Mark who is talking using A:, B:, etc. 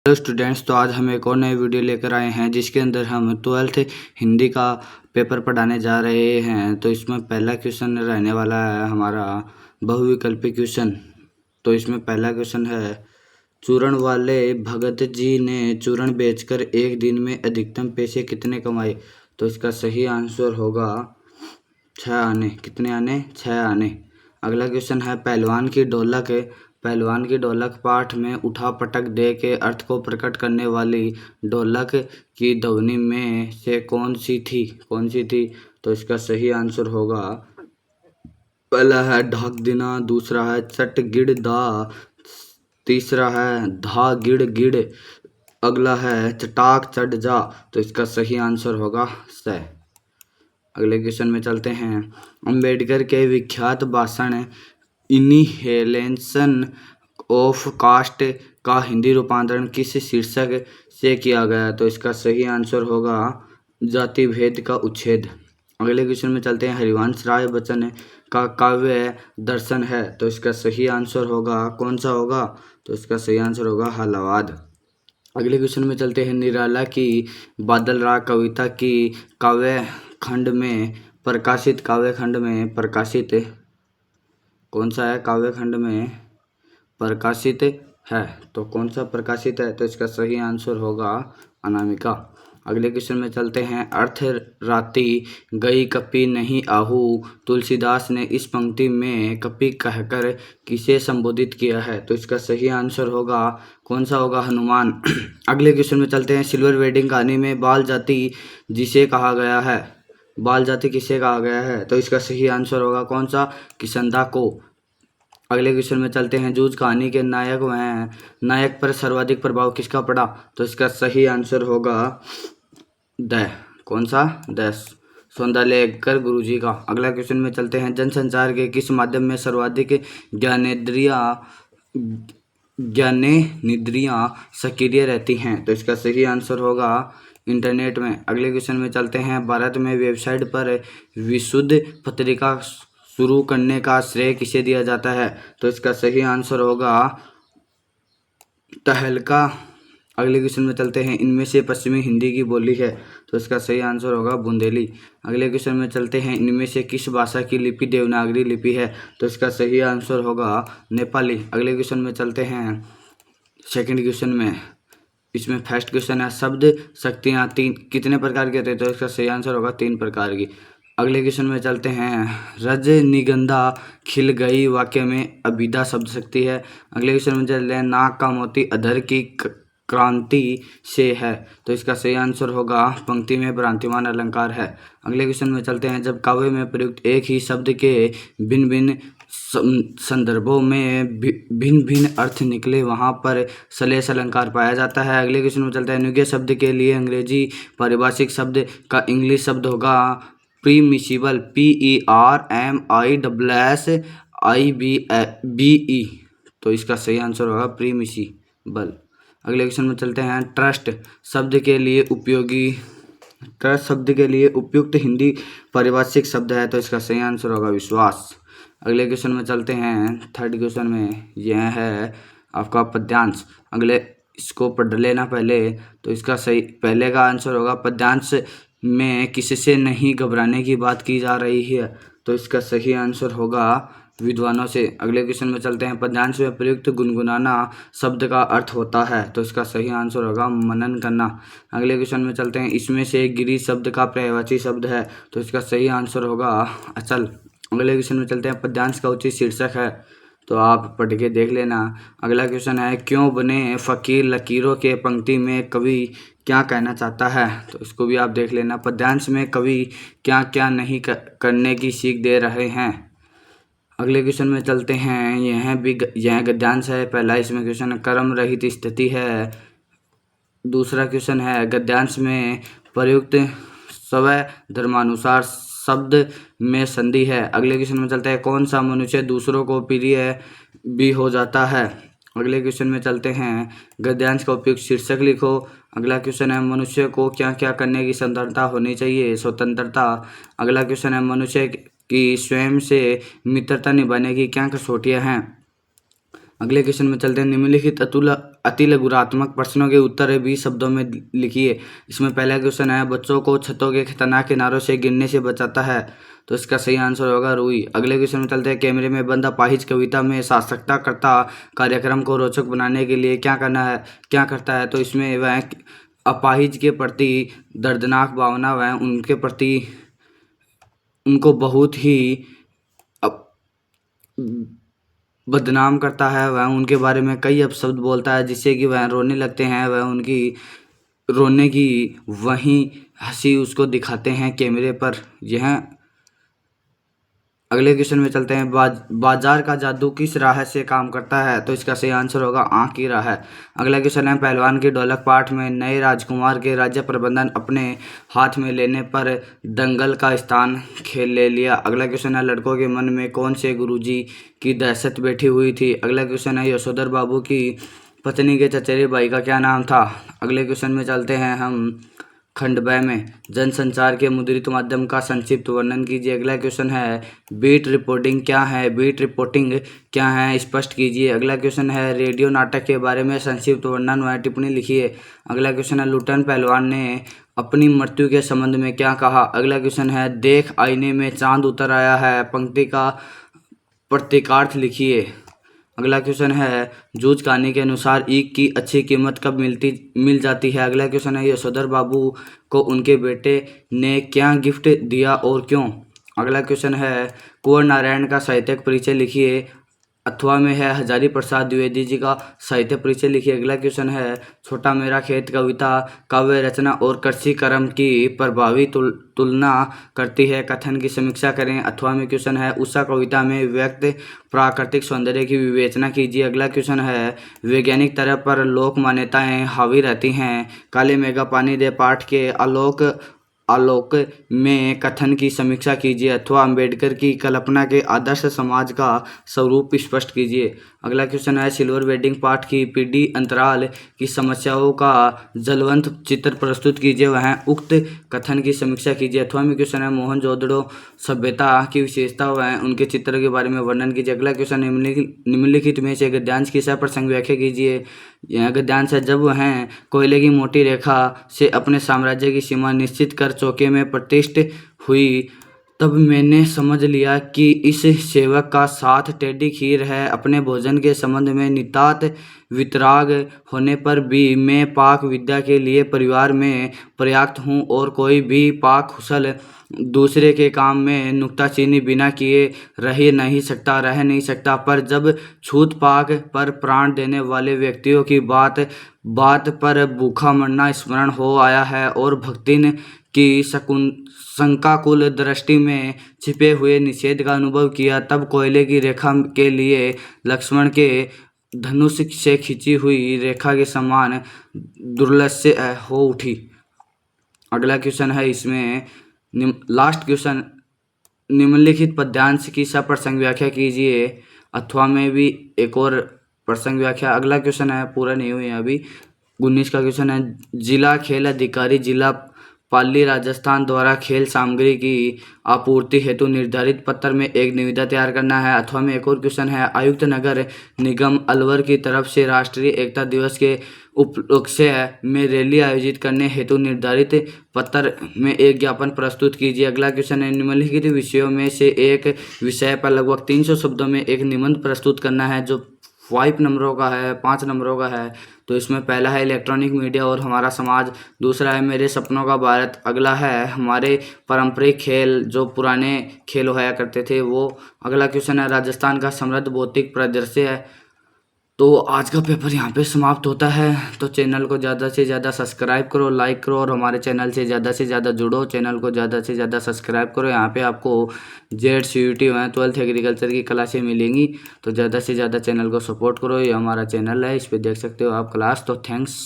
A: Hello students, तो आज हम एक और नई वीडियो लेकर आए हैं जिसके अंदर हम 12th हिंदी का पेपर पढ़ाने जा रहे हैं। तो इसमें पहला क्वेश्चन रहने वाला है हमारा बहुविकल्पी क्वेश्चन। तो इसमें पहला क्वेश्चन है, चूरण वाले भगत जी ने चूरण बेचकर एक दिन में अधिकतम पैसे कितने कमाए। तो इसका सही आंसर होगा 6 आने। कितने आने? 6 आने। अगला क्वेश्चन है, पहलवान की ढोलक पाठ में उठा पटक दे के अर्थ को प्रकट करने वाली ढोलक की ध्वनि में से कौन सी थी? तो इसका सही आंसर होगा, पहला है ढाक देना, दूसरा है चट गिड़ दा, तीसरा है धा गिड़ गिड़, अगला है चटाक चढ़ जा। तो इसका सही आंसर होगा स। अगले क्वेश्चन में चलते हैं, अंबेडकर के विख्यात भाषण इनहेलेशन ऑफ कास्ट का हिंदी रूपांतरण किस शीर्षक से किया गया? तो इसका सही आंसर होगा जाति भेद का उच्छेद। अगले क्वेश्चन में चलते हैं, हरिवंश राय बच्चन का काव्य दर्शन है। तो इसका सही आंसर होगा, कौन सा होगा? तो इसका सही आंसर होगा हलावाद। अगले क्वेश्चन में चलते हैं, निराला की बादल राग कविता की काव्य खंड में प्रकाशित कौन सा है? काव्य खंड में प्रकाशित है, तो कौन सा प्रकाशित है? तो इसका सही आंसर होगा अनामिका। अगले क्वेश्चन में चलते हैं, अर्थ राति गई कपि नहीं आहू, तुलसीदास ने इस पंक्ति में कपि कहकर किसे संबोधित किया है? तो इसका सही आंसर होगा, कौन सा होगा? हनुमान। अगले क्वेश्चन में चलते हैं, सिल्वर वेडिंग कहानी में बाल जाति जिसे कहा गया है, बाल जाति किसे कहा गया है? तो इसका सही आंसर होगा, कौन सा? किसंदा को। अगले क्वेश्चन में चलते हैं, जूझ कहानी के नायक पर सर्वाधिक प्रभाव किसका पड़ा? तो इसका सही आंसर होगा कौन सा? सौंदर्यकर गुरुजी का। अगला क्वेश्चन में चलते हैं, जनसंचार के किस माध्यम में सर्वाधिक ज्ञानेंद्रियां सक्रिय रहती हैं? तो इसका सही आंसर होगा इंटरनेट में। अगले क्वेश्चन में चलते हैं, भारत में वेबसाइट पर विशुद्ध पत्रिका शुरू करने का श्रेय किसे दिया जाता है? तो इसका सही आंसर होगा तहलका। अगले क्वेश्चन में चलते हैं, इनमें से पश्चिमी हिंदी की बोली है? तो इसका सही आंसर होगा बुंदेली। अगले क्वेश्चन में चलते हैं, इनमें से किस भाषा की लिपि देवनागरी लिपि है? तो इसका सही आंसर होगा नेपाली। अगले क्वेश्चन में चलते हैं, सेकंड क्वेश्चन में, इसमें फर्स्ट क्वेश्चन है, शब्द शक्तियाँ कितने प्रकार की होती है? तो इसका सही आंसर होगा 3 प्रकार की। अगले क्वेश्चन में चलते हैं, रजनीगंधा खिल गई वाक्य में अभिधा शब्द शक्ति है। अगले क्वेश्चन में चलते हैं, नाक का मोती अधर की क्रांति से है। तो इसका सही आंसर होगा पंक्ति में भ्रांतिमान अलंकार है। अगले क्वेश्चन में चलते हैं, जब काव्य में प्रयुक्त एक ही शब्द के भिन्न भिन्न संदर्भों में भिन्न भिन्न अर्थ निकले वहाँ पर सलेश अलंकार पाया जाता है। अगले क्वेश्चन में चलते हैं, अनुज्ञेय शब्द के लिए अंग्रेजी पारिभाषिक शब्द का इंग्लिश शब्द होगा प्रीमिसिबल, PERMISSIBE। तो इसका सही आंसर होगा प्रीमिसिबल। अगले क्वेश्चन में चलते हैं, ट्रस्ट शब्द के लिए उपयुक्त हिंदी पारिभाषिक शब्द है? तो इसका सही आंसर होगा विश्वास। अगले क्वेश्चन में चलते हैं, थर्ड क्वेश्चन में, यह है आपका पद्यांश। अगले इसको पढ़ लेना पहले। तो इसका सही पहले का आंसर होगा, पद्यांश में किससे नहीं घबराने की बात की जा रही है? तो इसका सही आंसर होगा विद्वानों से। अगले क्वेश्चन में चलते हैं, पद्यांश में प्रयुक्त गुनगुनाना शब्द का अर्थ होता है? तो इसका सही आंसर होगा मनन करना। अगले क्वेश्चन में चलते हैं, इसमें से गिरी शब्द का पर्यायवाची शब्द है? तो इसका सही आंसर होगा अचल। अगले क्वेश्चन में चलते हैं, पद्यांश का उचित शीर्षक है? तो आप पढ़ के देख लेना। अगला क्वेश्चन है, क्यों बने फकीर लकीरों के पंक्ति में कवि क्या कहना चाहता है? तो इसको भी आप देख लेना। पद्यांश में कवि क्या क्या नहीं करने की सीख दे रहे हैं? अगले क्वेश्चन में चलते हैं, यह गद्यांश है। पहला इसमें क्वेश्चन कर्म रहित स्थिति है। दूसरा क्वेश्चन है, गद्यांश में प्रयुक्त स्वय धर्मानुसार शब्द में संधि है। अगले क्वेश्चन में चलते हैं, कौन सा मनुष्य दूसरों को प्रिय भी हो जाता है? अगले क्वेश्चन में चलते हैं, गद्यांश का उपयुक्त शीर्षक लिखो। अगला क्वेश्चन है, मनुष्य को क्या क्या करने की स्वतंत्रता होनी चाहिए? स्वतंत्रता। अगला क्वेश्चन है, मनुष्य की स्वयं से मित्रता निभाने की क्या कसौटियाँ हैं? अगले क्वेश्चन में चलते हैं। निम्नलिखित अति लघुरात्मक प्रश्नों के उत्तर 20 शब्दों में लिखिए। इसमें पहला क्वेश्चन है, बच्चों को छतों के खतरनाक किनारों से गिरने से बचाता है, तो इसका सही आंसर होगा रुई। अगले क्वेश्चन में चलते हैं। कैमरे में बंद अपाहिज कविता में सार्थकता कार्यक्रम को रोचक बनाने के लिए क्या करता है, तो इसमें वह अपाहिज के प्रति दर्दनाक भावना वह उनके प्रति उनको बहुत ही बदनाम करता है। वह उनके बारे में कई अपशब्द बोलता है जिससे कि वह रोने लगते हैं। वह उनकी रोने की वही हंसी उसको दिखाते हैं कैमरे पर। यह अगले क्वेश्चन में चलते हैं। बाजार का जादू किस राह से काम करता है, तो इसका सही आंसर होगा आँख की राह। अगला क्वेश्चन है। पहलवान के ढोलक पाठ में नए राजकुमार के राज्य प्रबंधन अपने हाथ में लेने पर दंगल का स्थान खेल ले लिया। अगला क्वेश्चन है। लड़कों के मन में कौन से गुरुजी की दहशत बैठी हुई थी। अगला क्वेश्चन है। यशोधर बाबू की पत्नी के चचेरे भाई का क्या नाम था। अगले क्वेश्चन में चलते हैं हम। खंड ब में जनसंचार के मुद्रित माध्यम का संक्षिप्त वर्णन कीजिए। अगला क्वेश्चन है। बीट रिपोर्टिंग क्या है, स्पष्ट कीजिए। अगला क्वेश्चन है। रेडियो नाटक के बारे में संक्षिप्त वर्णन व टिप्पणी लिखिए। अगला क्वेश्चन है। लुटन पहलवान ने अपनी मृत्यु के संबंध में क्या कहा। अगला क्वेश्चन है। देख आईने में चांद उतर आया है पंक्ति का प्रतीकार्थ लिखिए। अगला क्वेश्चन है। जूझ कहानी के अनुसार ईख की अच्छी कीमत कब मिल जाती है। अगला क्वेश्चन है। यशोधर बाबू को उनके बेटे ने क्या गिफ्ट दिया और क्यों। अगला क्वेश्चन है। कुंवर नारायण का साहित्यिक परिचय लिखिए। अथवा में है हजारी प्रसाद द्विवेदी जी का साहित्य परिचय लिखिए। अगला क्वेश्चन है। छोटा मेरा खेत कविता काव्य रचना और कृषि कर्म की प्रभावी तुलना करती है, कथन की समीक्षा करें। अथवा में क्वेश्चन है। उषा कविता में व्यक्त प्राकृतिक सौंदर्य की विवेचना कीजिए। अगला क्वेश्चन है। वैज्ञानिक तरह पर लोक मान्यताएं हावी रहती हैं, काले मेघा पानी दे पाठ के आलोक में कथन की समीक्षा कीजिए। अथवा अंबेडकर की कल्पना के आदर्श समाज का स्वरूप स्पष्ट कीजिए। अगला क्वेश्चन है। सिल्वर वेडिंग पाठ की पीढ़ी अंतराल की समस्याओं का जलवंत चित्र प्रस्तुत कीजिए, वह उक्त कथन की समीक्षा कीजिए। अथवा में क्वेश्चन है। मोहनजोदड़ो सभ्यता की विशेषता व उनके चित्र के बारे में वर्णन कीजिए। अगला क्वेश्चन। निम्नलिखित में से गद्यांश की सप्रसंग व्याख्या कीजिए। यह गद्यांश है। जब वह कोयले की मोटी रेखा से अपने साम्राज्य की सीमा निश्चित कर चौके में प्रतिष्ठित हुई, तब मैंने समझ लिया कि इस सेवक का साथ टेढ़ी खीर है। अपने भोजन के संबंध में नितांत वितराग होने पर भी मैं पाक विद्या के लिए परिवार में पर्याप्त हूँ और कोई भी पाक कुशल दूसरे के काम में नुक्ताचीनी बिना किए रह नहीं सकता। पर जब छूत पाक पर प्राण देने वाले व्यक्तियों की बात पर भूखा मरना स्मरण हो आया है और भक्तिन की शंकाकुल दृष्टि में छिपे हुए निषेध का अनुभव किया, तब कोयले की रेखा के लिए लक्ष्मण के धनुष से खींची हुई रेखा के समान दुर्लभ हो उठी। अगला क्वेश्चन है। इसमें लास्ट क्वेश्चन। निम्नलिखित पद्यांश की सप्रसंग व्याख्या कीजिए। अथवा में भी एक और प्रसंग व्याख्या। अगला क्वेश्चन है। पूरा नहीं हुई अभी। 19 का क्वेश्चन है। जिला खेल अधिकारी जिला पाली राजस्थान द्वारा खेल सामग्री की आपूर्ति हेतु निर्धारित पत्र में एक निविदा तैयार करना है। अथवा में एक और क्वेश्चन है। आयुक्त नगर निगम अलवर की तरफ से राष्ट्रीय एकता दिवस के उपलक्ष्य में रैली आयोजित करने हेतु निर्धारित पत्र में एक ज्ञापन प्रस्तुत कीजिए। अगला क्वेश्चन है। निम्नलिखित विषयों में से एक विषय पर लगभग 300 शब्दों में एक निबंध प्रस्तुत करना है जो 5 नंबरों का है, 5 नंबरों का है। तो इसमें पहला है इलेक्ट्रॉनिक मीडिया और हमारा समाज, दूसरा है मेरे सपनों का भारत, अगला है हमारे पारंपरिक खेल जो पुराने खेल होया करते थे वो, अगला क्वेश्चन है राजस्थान का समृद्ध भौतिक परिदृश्य है। तो आज का पेपर यहाँ पे समाप्त होता है। तो चैनल को ज़्यादा से ज़्यादा सब्सक्राइब करो, लाइक करो और हमारे चैनल से ज़्यादा जुड़ो। चैनल को ज़्यादा से ज़्यादा सब्सक्राइब करो। यहाँ पे आपको जेड CUT व 12th एग्रीकल्चर की क्लासें मिलेंगी। तो ज़्यादा से ज़्यादा चैनल को सपोर्ट करो। ये हमारा चैनल है, इस पर देख सकते हो आप क्लास। तो थैंक्स।